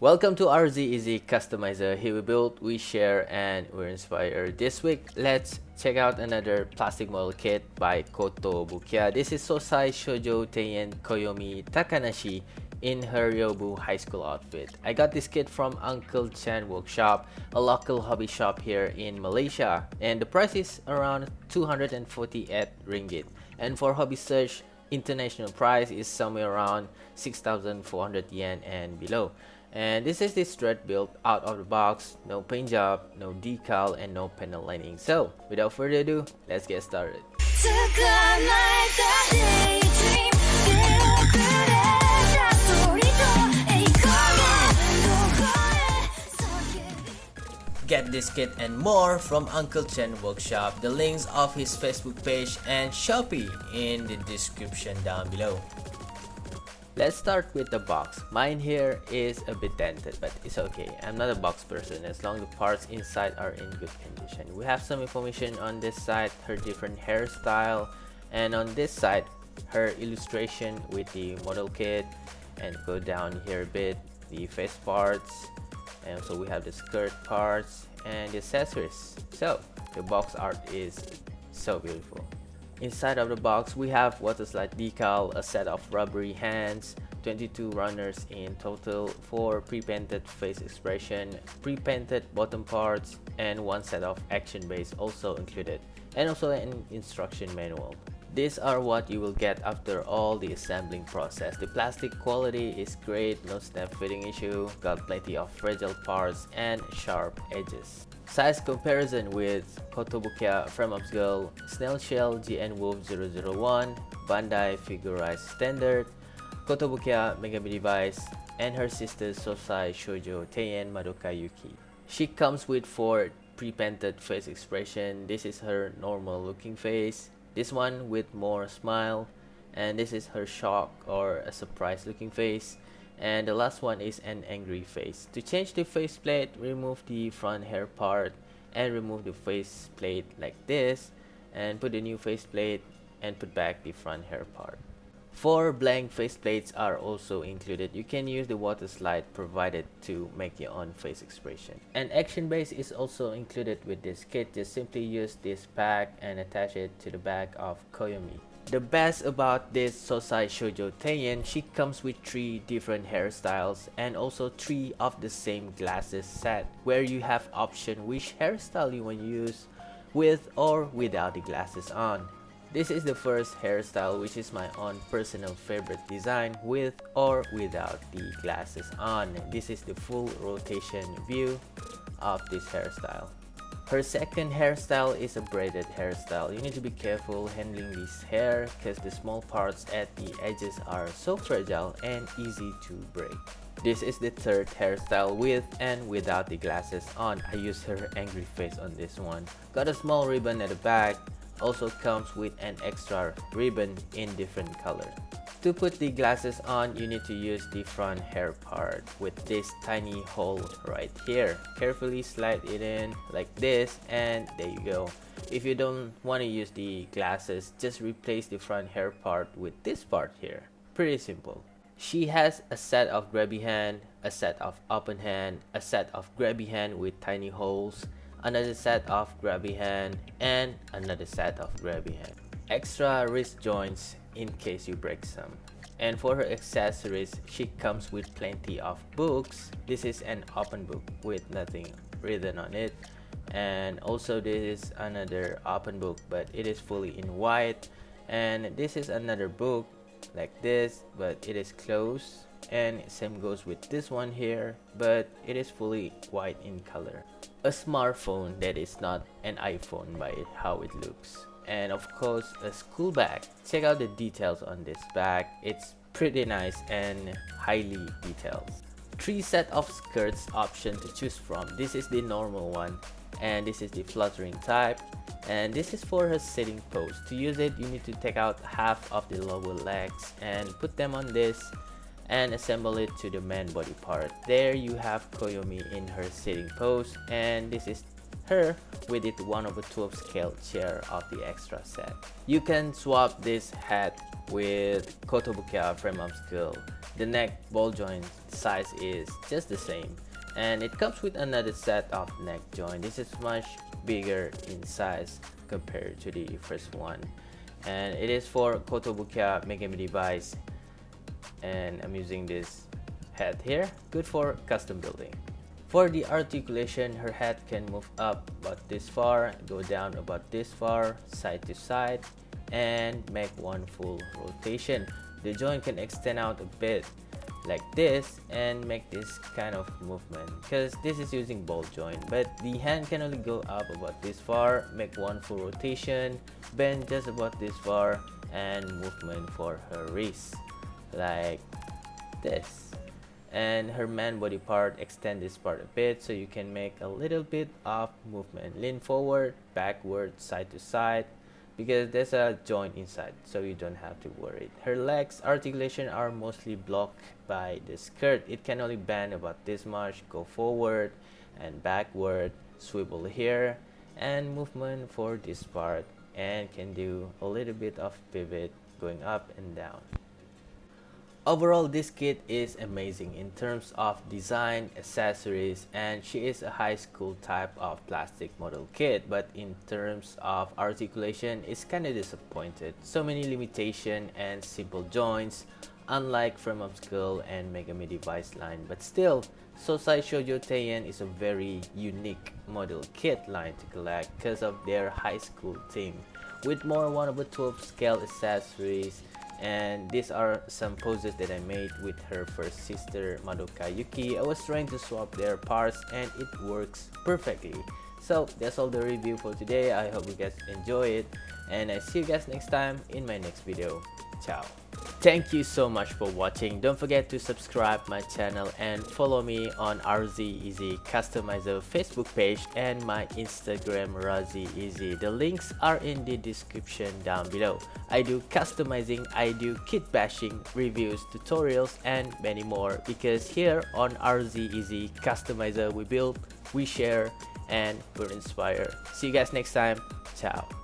Welcome to RZ Easy Customizer. Here we build, we share, and we're inspired. This week, let's check out another plastic model kit by Kotobukiya. This is Sousai Shojo Teien Koyomi Takanashi in her Yobu high school outfit. I got this kit from Uncle Chen workshop, a local hobby shop here in Malaysia, and the price is around 248 ringgit. And for hobby search, international price is somewhere around 6,400 yen and below. And this is the straight build out of the box, no paint job, no decal, and no panel lining. So without further ado, let's get started. Get this kit and more from Uncle Chen Workshop. The links of his Facebook page and Shopee in the description down below. Let's start with the box. Mine here is a bit dented, but it's okay. I'm not a box person as long as the parts inside are in good condition. We have some information on this side, her different hairstyle, and on this side, her illustration with the model kit, and go down here a bit, the face parts, and so we have the skirt parts and the accessories. So the box art is so beautiful. Inside of the box, we have water slide decal, a set of rubbery hands, 22 runners in total, 4 pre-painted face expression, pre-painted bottom parts, and 1 set of action base also included, and also an instruction manual. These are what you will get after all the assembling process. The plastic quality is great, no snap fitting issue, got plenty of fragile parts and sharp edges. Size comparison with Kotobukiya Frame Ups Girl, Snail Shell GN Wolf 001, Bandai Figurized Standard, Kotobukiya Megami Device, and her sister Sousai Shojo Teien MADOKA YUKI. She comes with 4 pre-painted face expression. This is her normal looking face, this one with more smile, and this is her shock or a surprise looking face, and the last one is an angry face. To change the faceplate, remove the front hair part and remove the faceplate like this, and put the new faceplate and put back the front hair part. 4 blank faceplates are also included. You can use the water slide provided to make your own face expression. An action base is also included with this kit. Just simply use this pack and attach it to the back of Koyomi. The best about this Sousai Shojo Teien, she comes with 3 different hairstyles and also 3 of the same glasses set, where you have option which hairstyle you want to use with or without the glasses on. This is the first hairstyle, which is my own personal favorite design with or without the glasses on. This is the full rotation view of this hairstyle. Her second hairstyle is a braided hairstyle. You need to be careful handling this hair because the small parts at the edges are so fragile and easy to break. This is the third hairstyle with and without the glasses on. I used her angry face on this one. Got a small ribbon at the back. Also comes with an extra ribbon in different color. To put the glasses on, you need to use the front hair part with this tiny hole right here. Carefully slide it in like this, and there you go. If you don't want to use the glasses, just replace the front hair part with this part here. Pretty simple. She has a set of grabby hand, a set of open hand, a set of grabby hand with tiny holes, another set of grabby hand, and another set of grabby hand. Extra wrist joints in case you break some. And for her accessories, she comes with plenty of books. This is an open book with nothing written on it, and also this is another open book, but it is fully in white. And this is another book like this, but it is closed, and same goes with this one here, but it is fully white in color. A smartphone that is not an iPhone by how it looks. And of course, a school bag. Check out the details on this bag. It's pretty nice and highly detailed. 3 set of skirts option to choose from. This is the normal one, and this is the fluttering type, and this is for her sitting pose. To use it, you need to take out half of the lower legs and put them on this and assemble it to the main body part. There you have Koyomi in her sitting pose, and this is her with it 1/12 scale chair of the extra set. You can swap this hat with Kotobukiya frame upscale. The neck ball joint size is just the same, and it comes with another set of neck joint. This is much bigger in size compared to the first one, and it is for Kotobukiya Megami device, and I'm using this hat here, good for custom building. For the articulation, her head can move up about this far, go down about this far, side to side, and make one full rotation. The joint can extend out a bit like this and make this kind of movement, because this is using ball joint, but the hand can only go up about this far, make one full rotation, bend just about this far, and movement for her wrist like this. And her man body part, extend this part a bit so you can make a little bit of movement, lean forward, backward, side to side, because there's a joint inside, so you don't have to worry. Her legs articulation are mostly blocked by the skirt. It can only bend about this much, go forward and backward, swivel here, and movement for this part, and can do a little bit of pivot going up and down. Overall, this kit is amazing in terms of design, accessories, and she is a high school type of plastic model kit, but in terms of articulation, it's kinda disappointed. So many limitations and simple joints, unlike from upscale and Megami device line, but still, Sousai Shojo Teien is a very unique model kit line to collect because of their high school theme, with more 1/12 scale accessories. And these are some poses that I made with her first sister, MADOKA YUKI. I was trying to swap their parts and it works perfectly. So that's all the review for today. I hope you guys enjoy it, and I see you guys next time in my next video. Ciao. Thank you so much for watching. Don't forget to subscribe my channel and follow me on Eizy Customizer Facebook page and my Instagram Eizy. The links are in the description down below. I do customizing, I do kit bashing, reviews, tutorials, and many more, because here on Eizy Customizer we build, we share, and we're inspired. See you guys next time. Ciao.